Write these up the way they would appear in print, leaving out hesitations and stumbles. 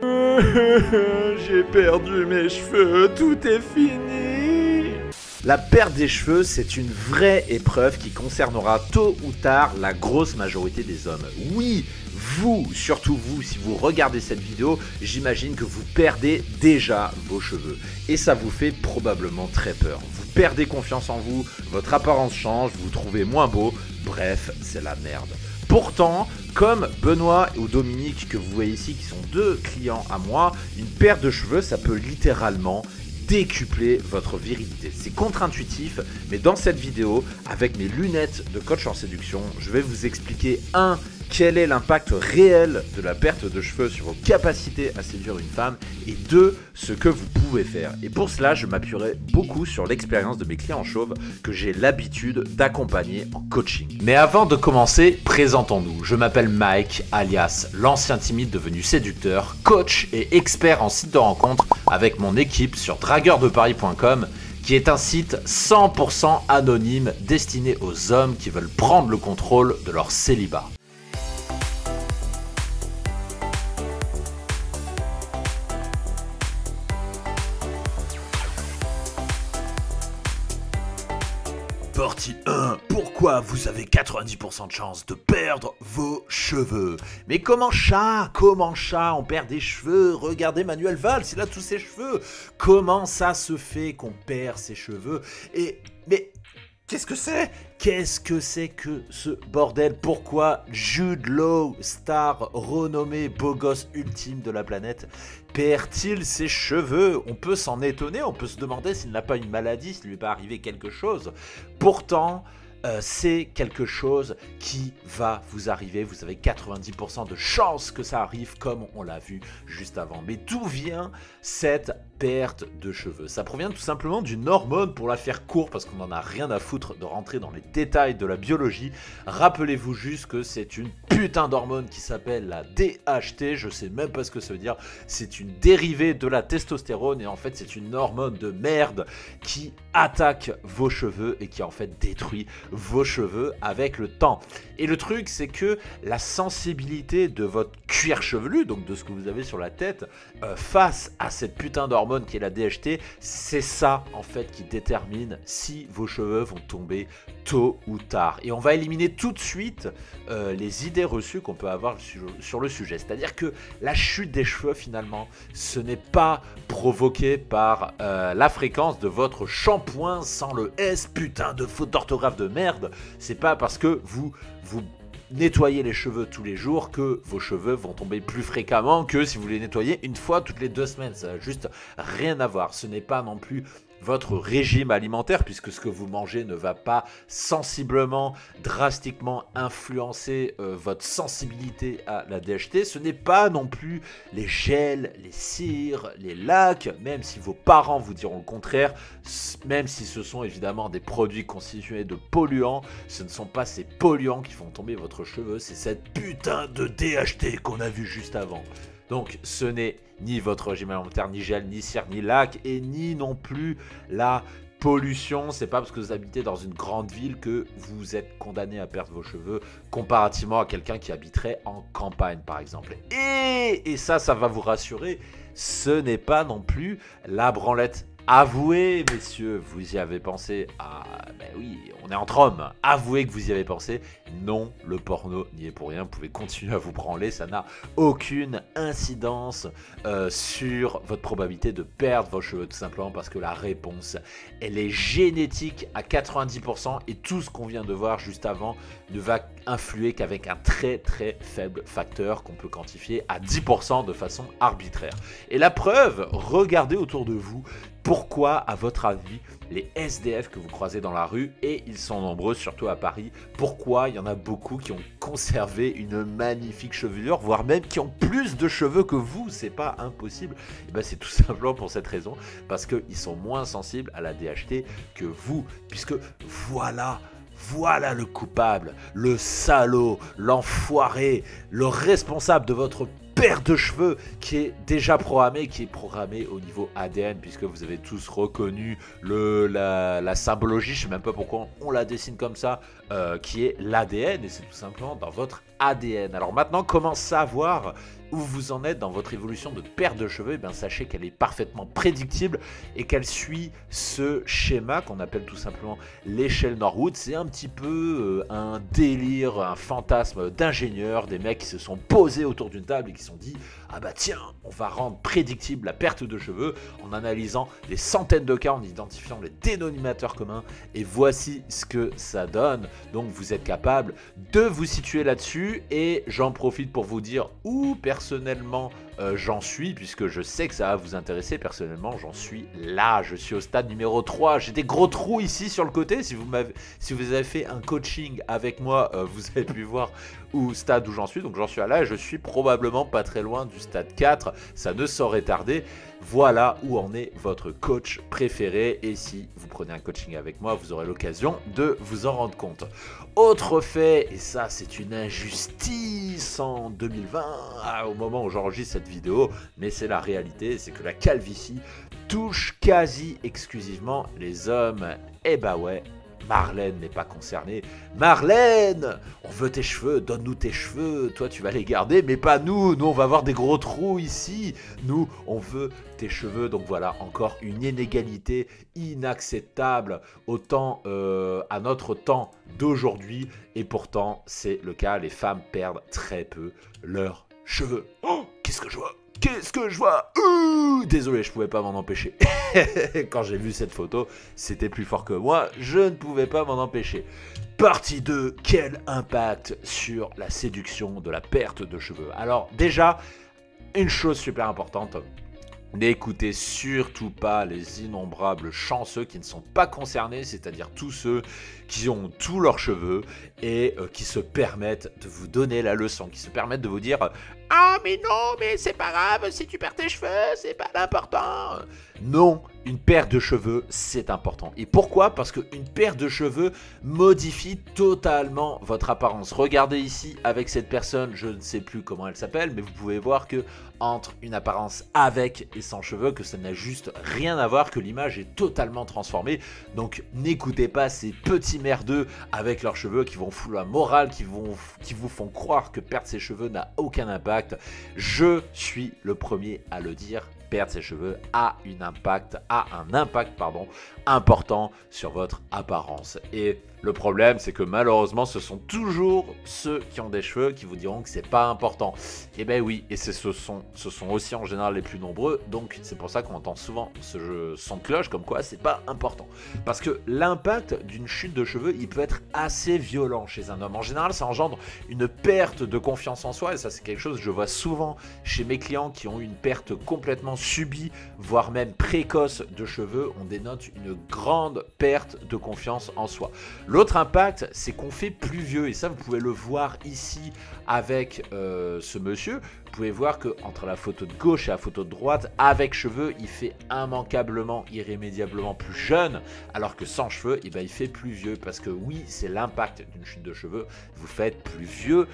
J'ai perdu mes cheveux, tout est fini. La perte des cheveux, c'est une vraie épreuve qui concernera tôt ou tard la grosse majorité des hommes. Oui, vous, surtout vous, si vous regardez cette vidéo, j'imagine que vous perdez déjà vos cheveux. Et ça vous fait probablement très peur. Vous perdez confiance en vous, votre apparence change, vous vous trouvez moins beau, bref, c'est la merde. Pourtant, comme Benoît ou Dominique que vous voyez ici, qui sont deux clients à moi, une perte de cheveux, ça peut littéralement décupler votre virilité. C'est contre-intuitif, mais dans cette vidéo, avec mes lunettes de coach en séduction, je vais vous expliquer quel est l'impact réel de la perte de cheveux sur vos capacités à séduire une femme, et 2, ce que vous pouvez faire. Et pour cela, je m'appuierai beaucoup sur l'expérience de mes clients chauves que j'ai l'habitude d'accompagner en coaching. Mais avant de commencer, présentons-nous. Je m'appelle Mike, alias l'ancien timide devenu séducteur, coach et expert en site de rencontre avec mon équipe sur dragueurdeparis.com, qui est un site 100% anonyme destiné aux hommes qui veulent prendre le contrôle de leur célibat. Partie 1. Pourquoi vous avez 90% de chance de perdre vos cheveux? Mais comment ça on perd des cheveux? Regardez Manuel Valls, il a tous ses cheveux. Comment ça se fait qu'on perd ses cheveux? Mais qu'est-ce que c'est? Qu'est-ce que c'est que ce bordel? Pourquoi Jude Law, star renommé, beau gosse ultime de la planète, perd-il ses cheveux? On peut s'en étonner, on peut se demander s'il n'a pas une maladie, s'il lui est pas arrivé quelque chose. Pourtant, c'est quelque chose qui va vous arriver. Vous avez 90% de chances que ça arrive, comme on l'a vu juste avant. Mais d'où vient cette perte de cheveux? Ça provient tout simplement d'une hormone, pour la faire court, parce qu'on n'en a rien à foutre de rentrer dans les détails de la biologie. Rappelez-vous juste que c'est une putain d'hormone qui s'appelle la DHT. Je sais même pas ce que ça veut dire. C'est une dérivée de la testostérone, et en fait c'est une hormone de merde qui attaque vos cheveux et qui en fait détruit vos cheveux avec le temps. Et le truc, c'est que la sensibilité de votre cuir chevelu, donc de ce que vous avez sur la tête, face à cette putain d'hormone qui est la DHT, c'est ça en fait qui détermine si vos cheveux vont tomber tôt ou tard. Et on va éliminer tout de suite les idées reçues qu'on peut avoir sur le sujet. C'est-à-dire que la chute des cheveux, finalement, ce n'est pas provoqué par la fréquence de votre shampoing sans le S, putain de faute d'orthographe de merde. C'est pas parce que vous nettoyez les cheveux tous les jours que vos cheveux vont tomber plus fréquemment que si vous les nettoyez une fois toutes les 2 semaines. Ça n'a juste rien à voir. Ce n'est pas non plus votre régime alimentaire, puisque ce que vous mangez ne va pas sensiblement, drastiquement influencer votre sensibilité à la DHT. Ce n'est pas non plus les gels, les cires, les lacs, même si vos parents vous diront le contraire, même si ce sont évidemment des produits constitués de polluants, ce ne sont pas ces polluants qui font tomber votre cheveu, c'est cette putain de DHT qu'on a vu juste avant. Donc ce n'est ni votre régime alimentaire, ni gel, ni cire, ni lac, et ni non plus la pollution. C'est pas parce que vous habitez dans une grande ville que vous êtes condamné à perdre vos cheveux, comparativement à quelqu'un qui habiterait en campagne par exemple. Et ça va vous rassurer, ce n'est pas non plus la branlette. Avouez, messieurs, vous y avez pensé. Ah, ben oui, on est entre hommes. Avouez que vous y avez pensé. Non, le porno n'y est pour rien. Vous pouvez continuer à vous branler. Ça n'a aucune incidence sur votre probabilité de perdre vos cheveux. Tout simplement parce que la réponse, elle est génétique à 90%. Et tout ce qu'on vient de voir juste avant ne va influer qu'avec un très très faible facteur qu'on peut quantifier à 10% de façon arbitraire. Et la preuve, regardez autour de vous. Pourquoi, à votre avis, les SDF que vous croisez dans la rue, et ils sont nombreux, surtout à Paris, pourquoi il y en a beaucoup qui ont conservé une magnifique chevelure, voire même qui ont plus de cheveux que vous? C'est pas impossible. Et ben c'est tout simplement pour cette raison, parce qu'ils sont moins sensibles à la DHT que vous, puisque voilà le coupable, le salaud, l'enfoiré, le responsable de votre perte de cheveux qui est déjà programmé, au niveau ADN, puisque vous avez tous reconnu la symbologie, je sais même pas pourquoi on la dessine comme ça, qui est l'ADN, et c'est tout simplement dans votre ADN. Alors maintenant, comment savoir où vous en êtes dans votre évolution de perte de cheveux, eh bien, sachez qu'elle est parfaitement prédictible et qu'elle suit ce schéma qu'on appelle tout simplement l'échelle Norwood. C'est un petit peu un délire, un fantasme d'ingénieurs, des mecs qui se sont posés autour d'une table et qui se sont dit « Ah bah tiens, on va rendre prédictible la perte de cheveux en analysant des centaines de cas, en identifiant les dénominateurs communs et voici ce que ça donne. » Donc vous êtes capable de vous situer là-dessus et j'en profite pour vous dire où personnellement j'en suis, puisque je sais que ça va vous intéresser. Personnellement, j'en suis là, je suis au stade numéro 3. J'ai des gros trous ici sur le côté. Si vous avez fait un coaching avec moi, vous avez pu voir stade où j'en suis. Donc j'en suis là et je suis probablement pas très loin du stade 4. Ça ne saurait tarder. Voilà où en est votre coach préféré. Et si vous prenez un coaching avec moi, vous aurez l'occasion de vous en rendre compte. Autre fait, et ça c'est une injustice en 2020, au moment où j'enregistre cette vidéo, mais c'est la réalité, c'est que la calvitie touche quasi exclusivement les hommes. Et bah ouais, Marlène n'est pas concernée. Marlène, on veut tes cheveux, donne-nous tes cheveux, toi tu vas les garder, mais pas nous, nous on va avoir des gros trous ici, nous on veut tes cheveux. Donc voilà, encore une inégalité inacceptable autant à notre temps d'aujourd'hui, et pourtant c'est le cas, les femmes perdent très peu leurs cheveux. Oh, qu'est-ce que je vois? Qu'est-ce que je vois? Désolé, je pouvais pas m'en empêcher. Quand j'ai vu cette photo, c'était plus fort que moi, je ne pouvais pas m'en empêcher. Partie 2, quel impact sur la séduction de la perte de cheveux? Alors déjà, une chose super importante, n'écoutez surtout pas les innombrables chanceux qui ne sont pas concernés, c'est-à-dire tous ceux qui ont tous leurs cheveux et qui se permettent de vous donner la leçon, qui se permettent de vous dire « Ah mais non, mais c'est pas grave, si tu perds tes cheveux, c'est pas important !» Non, une perte de cheveux, c'est important. Et pourquoi? Parce qu'une perte de cheveux modifie totalement votre apparence. Regardez ici, avec cette personne, je ne sais plus comment elle s'appelle, mais vous pouvez voir que entre une apparence avec et sans cheveux, que ça n'a juste rien à voir, que l'image est totalement transformée. Donc n'écoutez pas ces petits merdeux avec leurs cheveux qui vont foutre la morale, qui vous font croire que perdre ses cheveux n'a aucun impact. Je suis le premier à le dire. Perdre ses cheveux a un impact important sur votre apparence. Et le problème, c'est que malheureusement, ce sont toujours ceux qui ont des cheveux qui vous diront que c'est pas important. Et ben oui, et ce sont aussi en général les plus nombreux, donc c'est pour ça qu'on entend souvent ce son de cloche comme quoi c'est pas important. Parce que l'impact d'une chute de cheveux, il peut être assez violent chez un homme. En général, ça engendre une perte de confiance en soi, et ça c'est quelque chose que je vois souvent chez mes clients qui ont eu une perte complètement subie, voire même précoce de cheveux. On dénote une grande perte de confiance en soi. L'autre impact, c'est qu'on fait plus vieux, et ça vous pouvez le voir ici avec ce monsieur. Vous pouvez voir que entre la photo de gauche et la photo de droite, avec cheveux, il fait immanquablement, irrémédiablement plus jeune, alors que sans cheveux, eh ben, il fait plus vieux, parce que oui, c'est l'impact d'une chute de cheveux, vous faites plus vieux.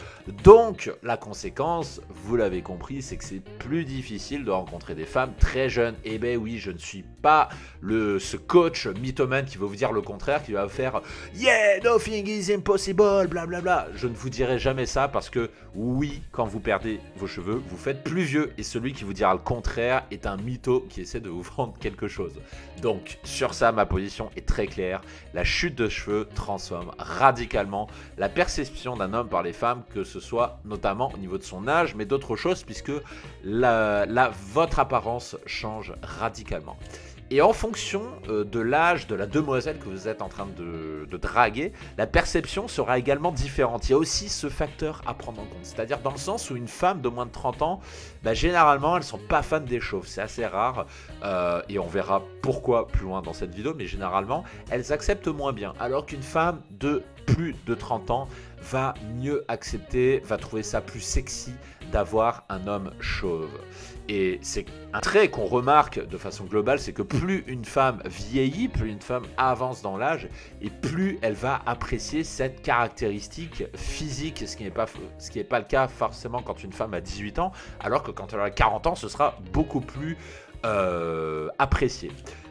Donc la conséquence, vous l'avez compris, c'est que c'est plus difficile de rencontrer des femmes très jeunes. Et ben oui, je ne suis pas ce coach mythomane qui va vous dire le contraire, qui va vous faire « Yeah, nothing is impossible, blablabla ». Je ne vous dirai jamais ça, parce que oui, quand vous perdez vos cheveux, vous faites plus vieux, et celui qui vous dira le contraire est un mytho qui essaie de vous vendre quelque chose. Donc sur ça, ma position est très claire. La chute de cheveux transforme radicalement la perception d'un homme par les femmes, que ce soit notamment au niveau de son âge, mais d'autres choses, puisque votre apparence change radicalement. Et en fonction de l'âge de la demoiselle que vous êtes en train de draguer, la perception sera également différente. Il y a aussi ce facteur à prendre en compte. C'est-à-dire dans le sens où une femme de moins de 30 ans, bah, généralement, elles ne sont pas fans des chauves. C'est assez rare. Et on verra pourquoi plus loin dans cette vidéo. Mais généralement, elles acceptent moins bien. Alors qu'une femme de plus de 30 ans va mieux accepter, va trouver ça plus sexy d'avoir un homme chauve. Et c'est un trait qu'on remarque de façon globale, c'est que plus une femme vieillit, plus une femme avance dans l'âge, et plus elle va apprécier cette caractéristique physique, ce qui n'est pas le cas forcément quand une femme a 18 ans, alors que quand elle a 40 ans, ce sera beaucoup plus apprécié.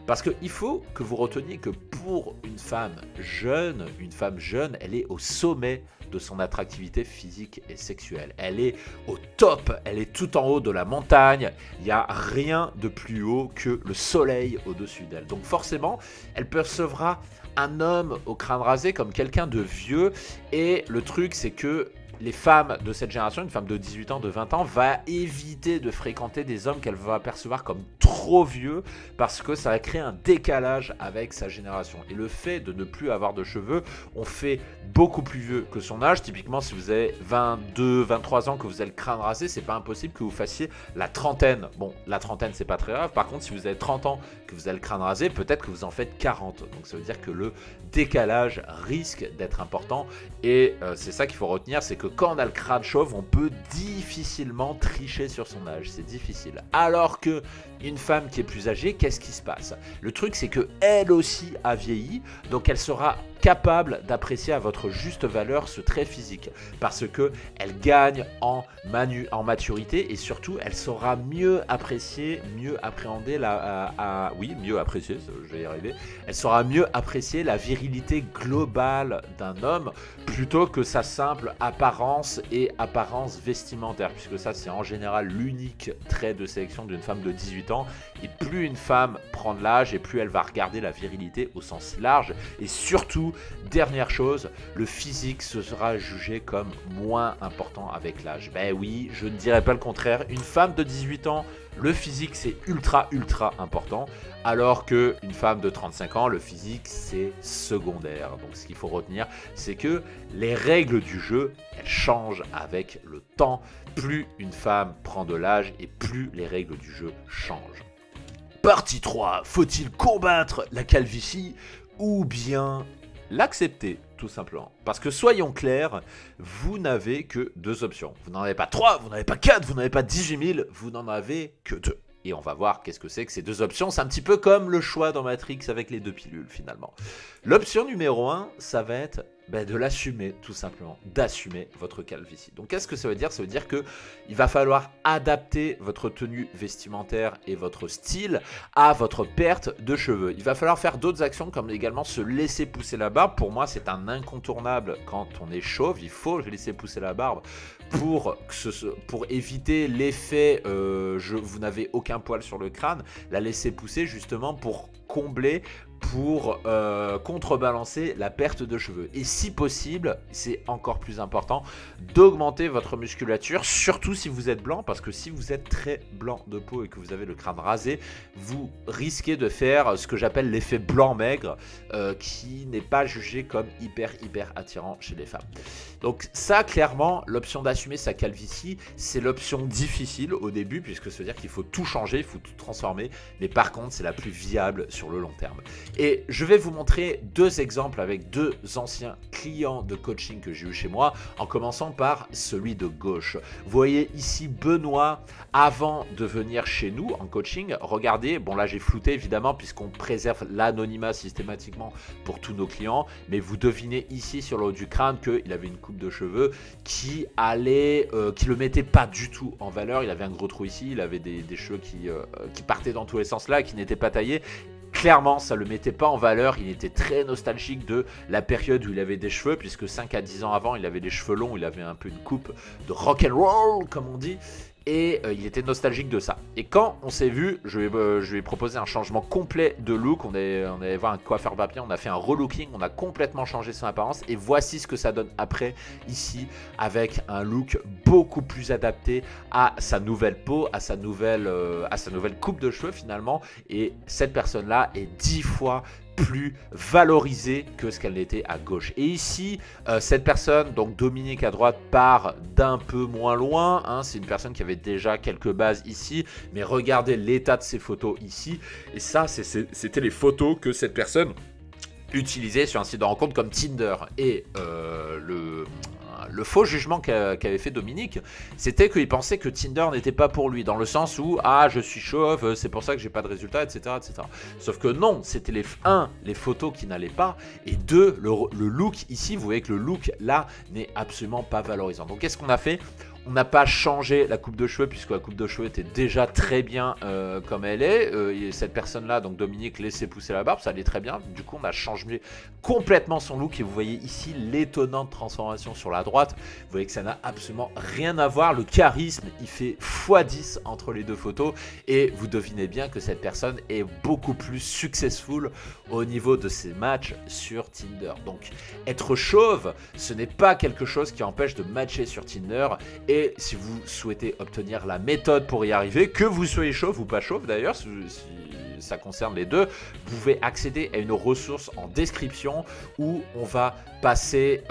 Parce qu'il faut que vous reteniez que pour une femme jeune, elle est au sommet de son attractivité physique et sexuelle. Elle est au top, elle est tout en haut de la montagne. Il n'y a rien de plus haut que le soleil au-dessus d'elle. Donc forcément, elle percevra un homme au crâne rasé comme quelqu'un de vieux. Et le truc, c'est que les femmes de cette génération, une femme de 18 ans, de 20 ans, va éviter de fréquenter des hommes qu'elle va percevoir comme trop vieux parce que ça va créer un décalage avec sa génération. Et le fait de ne plus avoir de cheveux, on fait beaucoup plus vieux que son âge. Typiquement, si vous avez 22, 23 ans, que vous avez le crâne rasé, c'est pas impossible que vous fassiez la trentaine. Bon, la trentaine, c'est pas très grave. Par contre, si vous avez 30 ans, que vous avez le crâne rasé, peut-être que vous en faites 40. Donc ça veut dire que le décalage risque d'être important. Et c'est ça qu'il faut retenir, c'est que quand on a le crâne chauve, on peut difficilement tricher sur son âge. C'est difficile. Alors que une femme qui est plus âgée, qu'est-ce qui se passe? Le truc, c'est que elle aussi a vieilli, donc elle sera capable d'apprécier à votre juste valeur ce trait physique parce que elle gagne en maturité et surtout elle saura mieux apprécier, mieux appréhender mieux apprécier, je vais y arriver. Elle saura mieux apprécier la virilité globale d'un homme plutôt que sa simple apparence et apparence vestimentaire, puisque ça c'est en général l'unique trait de sélection d'une femme de 18 ans. Et plus une femme prend de l'âge et plus elle va regarder la virilité au sens large. Et surtout, dernière chose, le physique sera jugé comme moins important avec l'âge. Ben oui, je ne dirais pas le contraire. Une femme de 18 ans, le physique c'est ultra important, alors qu'une femme de 35 ans, le physique c'est secondaire. Donc ce qu'il faut retenir, c'est que les règles du jeu, elles changent avec le temps. Plus une femme prend de l'âge et plus les règles du jeu changent. Partie 3, faut-il combattre la calvitie ou bien l'accepter, tout simplement? Parce que soyons clairs, vous n'avez que deux options. Vous n'en avez pas 3, vous n'en avez pas 4, vous n'en avez pas 18 000, vous n'en avez que 2. Et on va voir qu'est-ce que c'est que ces deux options. C'est un petit peu comme le choix dans Matrix avec les deux pilules, finalement. L'option numéro 1, ça va être de l'assumer, tout simplement, d'assumer votre calvitie. Donc qu'est-ce que ça veut dire? Ça veut dire qu'il va falloir adapter votre tenue vestimentaire et votre style à votre perte de cheveux. Il va falloir faire d'autres actions comme également se laisser pousser la barbe. Pour moi, c'est un incontournable quand on est chauve. Il faut laisser pousser la barbe pour éviter l'effet vous n'avez aucun poil sur le crâne. La laisser pousser justement pour combler, pour contrebalancer la perte de cheveux. Et si possible, c'est encore plus important, d'augmenter votre musculature, surtout si vous êtes blanc, parce que si vous êtes très blanc de peau et que vous avez le crâne rasé, vous risquez de faire ce que j'appelle l'effet blanc maigre, qui n'est pas jugé comme hyper attirant chez les femmes. Donc ça, clairement, l'option d'assumer sa calvitie, c'est l'option difficile au début, puisque ça veut dire qu'il faut tout changer, il faut tout transformer, mais par contre, c'est la plus viable sur le long terme. Et je vais vous montrer deux exemples avec deux anciens clients de coaching que j'ai eu chez moi, en commençant par celui de gauche. Vous voyez ici Benoît, avant de venir chez nous en coaching, regardez, bon là j'ai flouté évidemment puisqu'on préserve l'anonymat systématiquement pour tous nos clients, mais vous devinez ici sur le haut du crâne qu'il avait une coupe de cheveux qui le mettait pas du tout en valeur. Il avait un gros trou ici, il avait des cheveux qui partaient dans tous les sens là, qui n'étaient pas taillés. Clairement, ça ne le mettait pas en valeur. Il était très nostalgique de la période où il avait des cheveux, puisque 5 à 10 ans avant, il avait des cheveux longs, il avait un peu une coupe de rock'n'roll, comme on dit. Et il était nostalgique de ça. Et quand on s'est vu, je lui ai proposé un changement complet de look. On allait voir un coiffeur papier, on a fait un relooking, on a complètement changé son apparence. Et voici ce que ça donne après, ici, avec un look beaucoup plus adapté à sa nouvelle peau, à sa nouvelle coupe de cheveux finalement. Et cette personne-là est 10 fois plus valorisée que ce qu'elle était à gauche. Et ici, cette personne, donc Dominique à droite, part d'un peu moins loin, hein. C'est une personne qui avait déjà quelques bases ici, mais regardez l'état de ses photos ici. Et ça, c'était les photos que cette personne utilisait sur un site de rencontre comme Tinder. Et le faux jugement qu'avait fait Dominique, c'était qu'il pensait que Tinder n'était pas pour lui, dans le sens où « Ah, je suis chauve, c'est pour ça que j'ai pas de résultats, etc. etc. » Sauf que non, c'était les photos qui n'allaient pas, et 2, le look ici, vous voyez que le look là n'est absolument pas valorisant. Donc qu'est-ce qu'on a fait ? On n'a pas changé la coupe de cheveux puisque la coupe de cheveux était déjà très bien comme elle est. Et cette personne-là, donc Dominique, laissait pousser la barbe, ça allait très bien. Du coup, on a changé complètement son look et vous voyez ici l'étonnante transformation sur la droite. Vous voyez que ça n'a absolument rien à voir. Le charisme, il fait x10 entre les deux photos et vous devinez bien que cette personne est beaucoup plus successful au niveau de ses matchs sur Tinder. Donc, être chauve, ce n'est pas quelque chose qui empêche de matcher sur Tinder. Et si vous souhaitez obtenir la méthode pour y arriver, que vous soyez chauve ou pas chauve d'ailleurs, si ça concerne les deux, vous pouvez accéder à une ressource en description où on va passer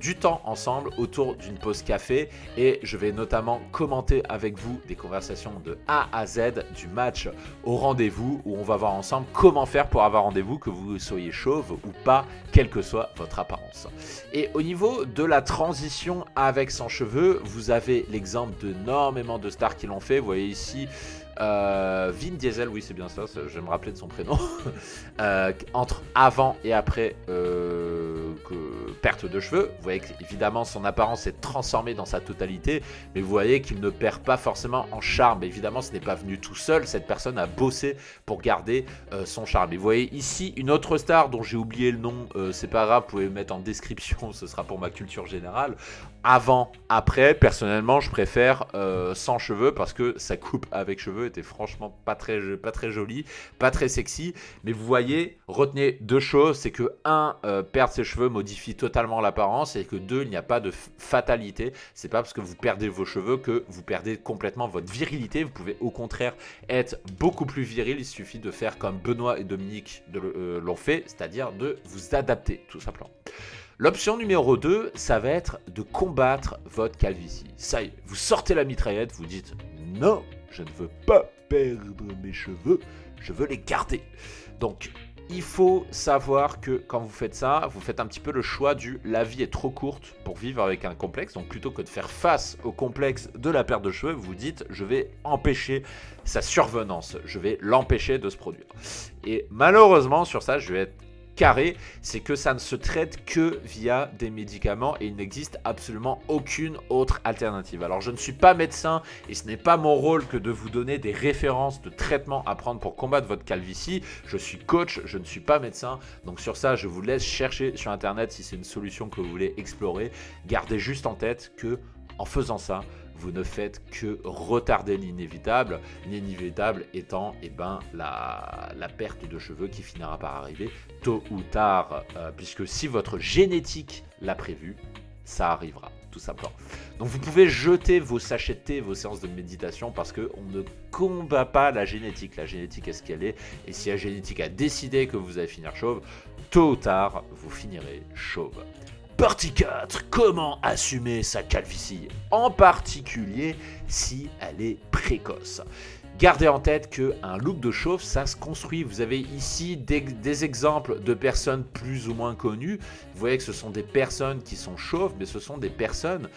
du temps ensemble autour d'une pause café et je vais notamment commenter avec vous des conversations de A à Z du match au rendez-vous où on va voir ensemble comment faire pour avoir rendez-vous, que vous soyez chauve ou pas, quelle que soit votre apparence. Et au niveau de la transition avec sans cheveux, vous avez l'exemple d'énormément de stars qui l'ont fait. Vous voyez ici Vin Diesel, oui c'est bien ça, je vais me rappeler de son prénom, entre avant et après perte de cheveux. Vous voyez qu'évidemment son apparence est transformée dans sa totalité, mais vous voyez qu'il ne perd pas forcément en charme. Évidemment ce n'est pas venu tout seul, cette personne a bossé pour garder son charme. Et vous voyez ici une autre star dont j'ai oublié le nom, c'est pas grave, vous pouvez le mettre en description, ce sera pour ma culture générale. Avant, après, personnellement je préfère sans cheveux parce que sa coupe avec cheveux était franchement pas très jolie, pas très sexy. Mais vous voyez, retenez deux choses, c'est que perdre ses cheveux modifie totalement l'apparence et que deux, il n'y a pas de fatalité. C'est pas parce que vous perdez vos cheveux que vous perdez complètement votre virilité. Vous pouvez au contraire être beaucoup plus viril. Il suffit de faire comme Benoît et Dominique l'ont fait, c'est-à-dire de vous adapter tout simplement. L'option numéro 2, ça va être de combattre votre calvitie. Ça y est, vous sortez la mitraillette, vous dites « Non, je ne veux pas perdre mes cheveux, je veux les garder. » Donc, il faut savoir que quand vous faites ça, vous faites un petit peu le choix du « la vie est trop courte pour vivre avec un complexe ». Donc, plutôt que de faire face au complexe de la perte de cheveux, vous vous dites « je vais empêcher sa survenance, je vais l'empêcher de se produire ». Et malheureusement, sur ça, je vais être carré, c'est que ça ne se traite que via des médicaments et il n'existe absolument aucune autre alternative. Alors je ne suis pas médecin et ce n'est pas mon rôle que de vous donner des références de traitements à prendre pour combattre votre calvitie. Je suis coach, je ne suis pas médecin, donc sur ça je vous laisse chercher sur internet si c'est une solution que vous voulez explorer. Gardez juste en tête que en faisant ça, vous ne faites que retarder l'inévitable, l'inévitable étant la perte de cheveux qui finira par arriver tôt ou tard, puisque si votre génétique l'a prévu, ça arrivera, tout simplement. Donc vous pouvez jeter vos sachets de thé, vos séances de méditation, parce qu'on ne combat pas la génétique. La génétique est ce qu'elle est, et si la génétique a décidé que vous allez finir chauve, tôt ou tard, vous finirez chauve. Partie 4, comment assumer sa calvitie, en particulier si elle est précoce. Gardez en tête qu'un look de chauve, ça se construit. Vous avez ici des exemples de personnes plus ou moins connues. Vous voyez que ce sont des personnes qui sont chauves, mais ce sont des personnes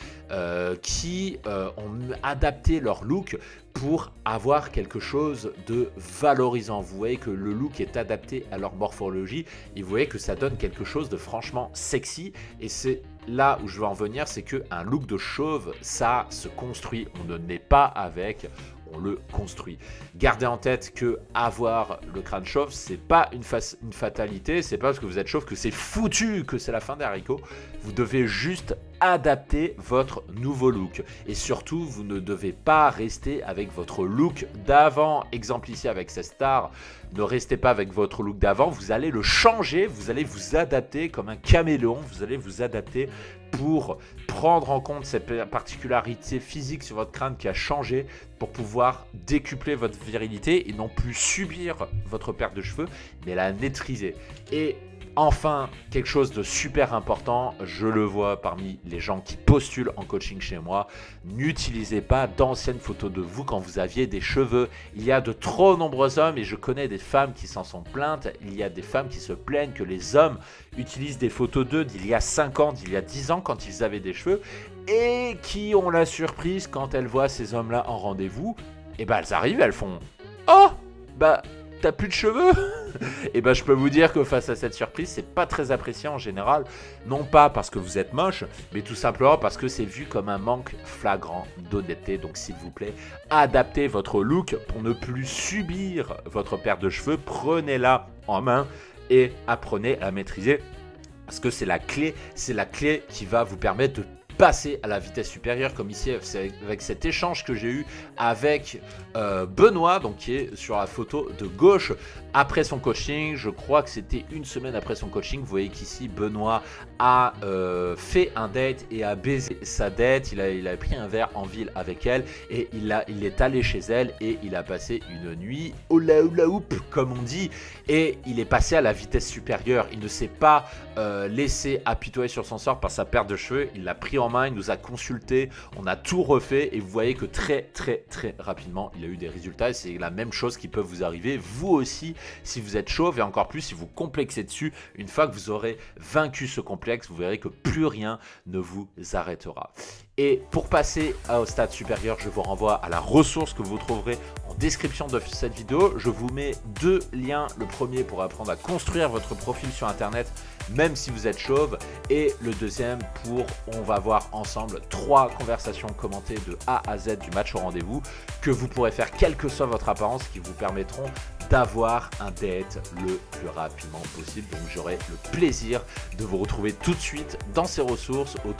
qui ont adapté leur look pour avoir quelque chose de valorisant. Vous voyez que le look est adapté à leur morphologie et vous voyez que ça donne quelque chose de franchement sexy. Et c'est là où je veux en venir, c'est qu'un look de chauve, ça se construit. On ne naît pas avec, on le construit. Gardez en tête que avoir le crâne chauve, c'est pas une fatalité, c'est pas parce que vous êtes chauve que c'est foutu, que c'est la fin des haricots. Vous devez juste adapter votre nouveau look. Et surtout, vous ne devez pas rester avec votre look d'avant. Exemple ici avec cette star, ne restez pas avec votre look d'avant, vous allez le changer, vous allez vous adapter comme un caméléon, vous allez vous adapter pour prendre en compte cette particularité physique sur votre crâne qui a changé pour pouvoir décupler votre virilité et non plus subir votre perte de cheveux, mais la maîtriser. Et enfin, quelque chose de super important, je le vois parmi les gens qui postulent en coaching chez moi, n'utilisez pas d'anciennes photos de vous quand vous aviez des cheveux. Il y a de trop nombreux hommes, et je connais des femmes qui s'en sont plaintes, il y a des femmes qui se plaignent que les hommes utilisent des photos d'eux d'il y a 5 ans, d'il y a 10 ans quand ils avaient des cheveux, et qui ont la surprise quand elles voient ces hommes-là en rendez-vous, et bah elles arrivent, elles font « Oh, bah t'as plus de cheveux? Et ben je peux vous dire que face à cette surprise, c'est pas très apprécié en général. Non pas parce que vous êtes moche, mais tout simplement parce que c'est vu comme un manque flagrant d'honnêteté. Donc s'il vous plaît, adaptez votre look pour ne plus subir votre perte de cheveux. Prenez-la en main et apprenez à maîtriser. Parce que c'est la clé qui va vous permettre de passer à la vitesse supérieure, comme ici avec cet échange que j'ai eu avec Benoît, donc qui est sur la photo de gauche après son coaching. Je crois que c'était une semaine après son coaching. Vous voyez qu'ici Benoît a fait un date et a baisé sa date. Il a pris un verre en ville avec elle et il est allé chez elle et il a passé une nuit au la oup comme on dit, et il est passé à la vitesse supérieure. Il ne s'est pas laissé apitoyer sur son sort par sa perte de cheveux. Il l'a pris en main, il nous a consulté, on a tout refait et vous voyez que très rapidement il a eu des résultats. Et c'est la même chose qui peut vous arriver vous aussi si vous êtes chauve, et encore plus si vous complexez dessus. Une fois que vous aurez vaincu ce complexe, vous verrez que plus rien ne vous arrêtera. Et pour passer au stade supérieur, je vous renvoie à la ressource que vous trouverez en description de cette vidéo. Je vous mets deux liens. Le premier pour apprendre à construire votre profil sur internet même si vous êtes chauve, et le deuxième pour, on va voir ensemble 3 conversations commentées de A à Z du match au rendez-vous que vous pourrez faire quelle que soit votre apparence, qui vous permettront d'avoir un date le plus rapidement possible. Donc j'aurai le plaisir de vous retrouver tout de suite dans ces ressources autour